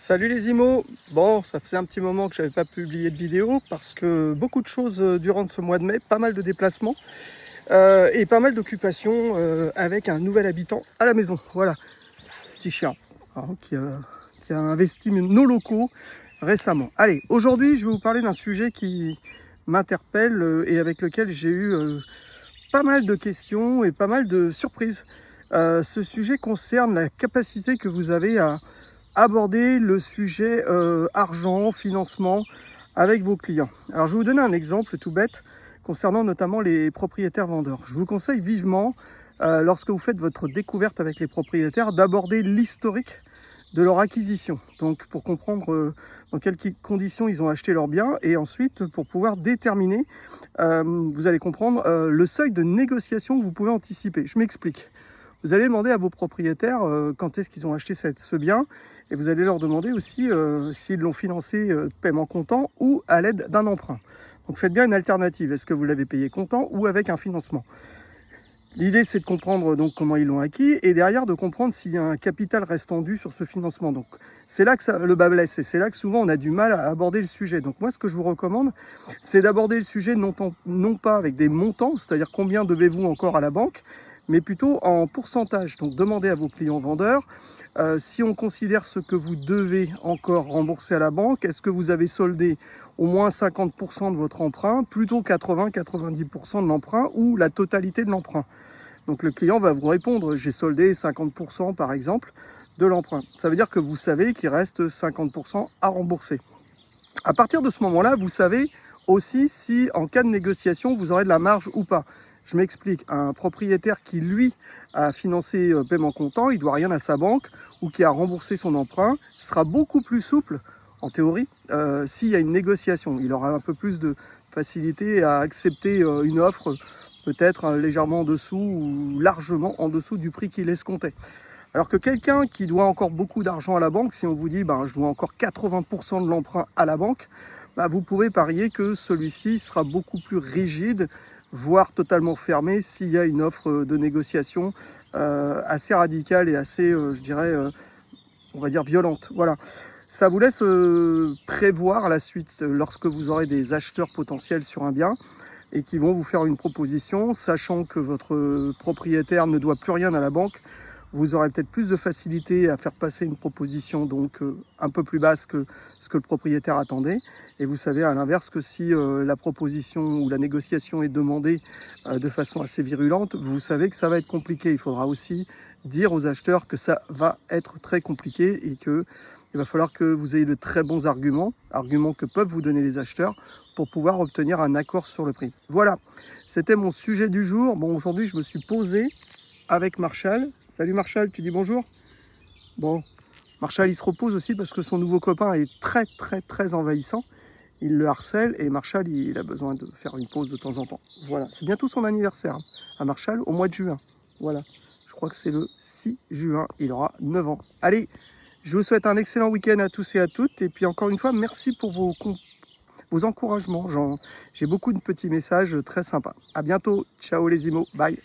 Salut les imos. Bon, ça faisait un petit moment que j'avais pas publié de vidéo parce que beaucoup de choses durant ce mois de mai, pas mal de déplacements et pas mal d'occupations avec un nouvel habitant à la maison. Voilà, petit chien hein, qui a investi nos locaux récemment. Allez, aujourd'hui je vais vous parler d'un sujet qui m'interpelle et avec lequel j'ai eu pas mal de questions et pas mal de surprises. Ce sujet concerne la capacité que vous avez à aborder le sujet argent, financement avec vos clients. Alors je vais vous donner un exemple tout bête concernant notamment les propriétaires vendeurs. Je vous conseille vivement, lorsque vous faites votre découverte avec les propriétaires, d'aborder l'historique de leur acquisition. Donc pour comprendre dans quelles conditions ils ont acheté leurs biens et ensuite pour pouvoir déterminer, vous allez comprendre le seuil de négociation que vous pouvez anticiper. Je m'explique. Vous allez demander à vos propriétaires quand est-ce qu'ils ont acheté ce bien et vous allez leur demander aussi s'ils l'ont financé paiement comptant ou à l'aide d'un emprunt. Donc faites bien une alternative. Est-ce que vous l'avez payé comptant ou avec un financement? L'idée, c'est de comprendre donc comment ils l'ont acquis et derrière de comprendre s'il y a un capital restant dû sur ce financement. Donc c'est là que le bas blesse et c'est là que souvent on a du mal à aborder le sujet. Donc moi, ce que je vous recommande, c'est d'aborder le sujet non pas avec des montants, c'est-à-dire combien devez-vous encore à la banque, mais plutôt en pourcentage. Donc demandez à vos clients vendeurs si on considère ce que vous devez encore rembourser à la banque, est-ce que vous avez soldé au moins 50% de votre emprunt, plutôt 80-90% de l'emprunt ou la totalité de l'emprunt. Donc le client va vous répondre, j'ai soldé 50% par exemple de l'emprunt. Ça veut dire que vous savez qu'il reste 50% à rembourser. À partir de ce moment-là, vous savez aussi si en cas de négociation, vous aurez de la marge ou pas. Je m'explique, un propriétaire qui, lui, a financé paiement comptant, il ne doit rien à sa banque, ou qui a remboursé son emprunt, sera beaucoup plus souple, en théorie, s'il y a une négociation. Il aura un peu plus de facilité à accepter une offre, peut-être légèrement en dessous ou largement en dessous du prix qu'il escomptait. Alors que quelqu'un qui doit encore beaucoup d'argent à la banque, si on vous dit je dois encore 80% de l'emprunt à la banque, vous pouvez parier que celui-ci sera beaucoup plus rigide, voire totalement fermé s'il y a une offre de négociation assez radicale et assez, je dirais, on va dire violente. Voilà. Ça vous laisse prévoir la suite lorsque vous aurez des acheteurs potentiels sur un bien et qui vont vous faire une proposition, sachant que votre propriétaire ne doit plus rien à la banque. Vous aurez peut-être plus de facilité à faire passer une proposition donc un peu plus basse que ce que le propriétaire attendait. Et vous savez à l'inverse que si la proposition ou la négociation est demandée de façon assez virulente, vous savez que ça va être compliqué. Il faudra aussi dire aux acheteurs que ça va être très compliqué et qu'il va falloir que vous ayez de très bons arguments que peuvent vous donner les acheteurs pour pouvoir obtenir un accord sur le prix. Voilà, c'était mon sujet du jour. Bon, aujourd'hui, je me suis posé avec Marshall. Salut Marshall, tu dis bonjour? Bon, Marshall il se repose aussi parce que son nouveau copain est très envahissant. Il le harcèle et Marshall il a besoin de faire une pause de temps en temps. Voilà, c'est bientôt son anniversaire à Marshall au mois de juin. Voilà, je crois que c'est le 6 juin, il aura 9 ans. Allez, je vous souhaite un excellent week-end à tous et à toutes. Et puis encore une fois, merci pour vos encouragements. J'ai beaucoup de petits messages très sympas. À bientôt, ciao les imos, bye.